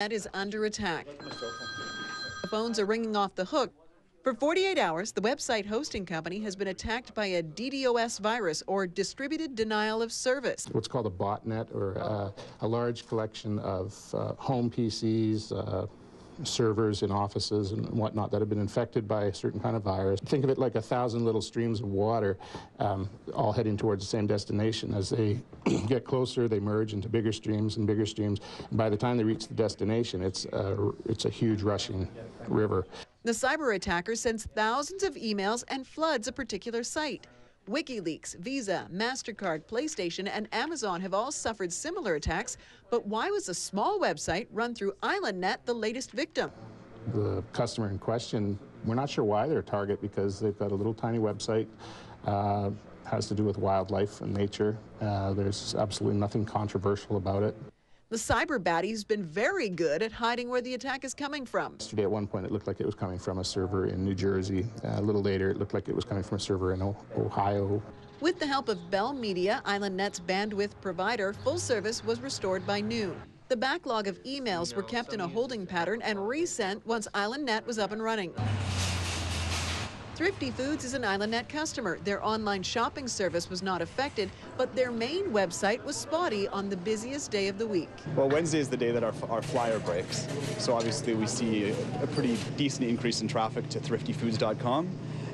That is under attack. The phones are ringing off the hook. For 48 hours, the website hosting company has been attacked by a DDoS virus, or distributed denial of service. What's called a botnet, or a large collection of home PCs, servers in offices and whatnot that have been infected by a certain kind of virus. Think of it like 1,000 little streams of water all heading towards the same destination. As they get closer, they merge into bigger streams and bigger streams. And by the time they reach the destination, it's a huge rushing river. The cyber attacker sends thousands of emails and floods a particular site. WikiLeaks, Visa, MasterCard, PlayStation, and Amazon have all suffered similar attacks. But why was a small website run through IslandNet the latest victim? The customer in question, we're not sure why they're a target, because they've got a little tiny website, has to do with wildlife and nature. There's absolutely nothing controversial about it. The cyber baddie's been very good at hiding where the attack is coming from. Yesterday, at one point, it looked like it was coming from a server in New Jersey. A little later, it looked like it was coming from a server in Ohio. With the help of Bell Media, IslandNet's bandwidth provider, full service was restored by noon. The backlog of emails were kept in a holding pattern and resent once IslandNet was up and running. Thrifty Foods is an IslandNet customer. Their online shopping service was not affected, but their main website was spotty on the busiest day of the week. Well, Wednesday is the day that our flyer breaks. So obviously we see a pretty decent increase in traffic to thriftyfoods.com.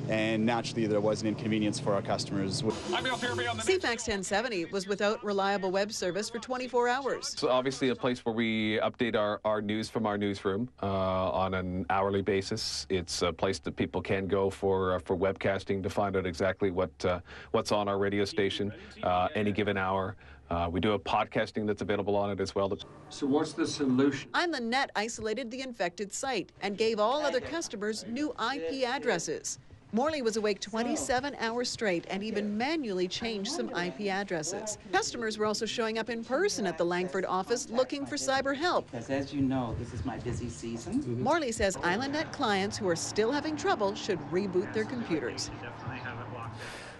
And naturally, there was an inconvenience for our customers. CFAX 1070 was without reliable web service for 24 hours. So obviously a place where we update our news from our newsroom on an hourly basis. It's a place that people can go for webcasting to find out exactly what's on our radio station any given hour. We do have podcasting that's available on it as well. So what's the solution? IslandNet isolated the infected site and gave all other customers new IP addresses. Morley was awake 27 hours straight and even manually changed some IP addresses. Customers were also showing up in person at the Langford office looking for cyber help. Because as you know, this is my busy season. Morley says IslandNet clients who are still having trouble should reboot their computers.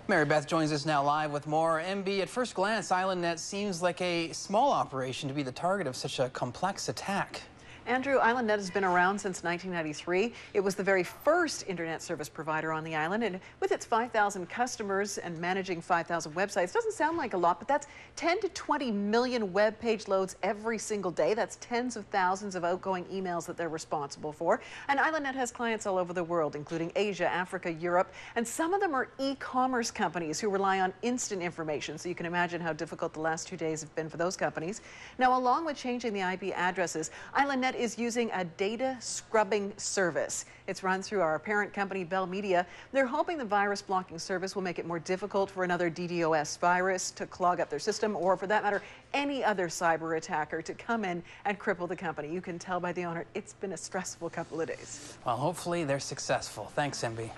Mary Beth joins us now live with more. MB, at first glance, IslandNet seems like a small operation to be the target of such a complex attack. Andrew, IslandNet has been around since 1993. It was the very first internet service provider on the island, and with its 5,000 customers and managing 5,000 websites, doesn't sound like a lot, but that's 10 to 20 million web page loads every single day. That's tens of thousands of outgoing emails that they're responsible for. And IslandNet has clients all over the world, including Asia, Africa, Europe, and some of them are e-commerce companies who rely on instant information, so you can imagine how difficult the last 2 days have been for those companies. Now, along with changing the IP addresses, IslandNet is using a data scrubbing service. It's run through our parent company, Bell Media. They're hoping the virus blocking service will make it more difficult for another DDoS virus to clog up their system, or for that matter, any other cyber attacker to come in and cripple the company. You can tell by the owner, it's been a stressful couple of days. Well, hopefully they're successful. Thanks, MB.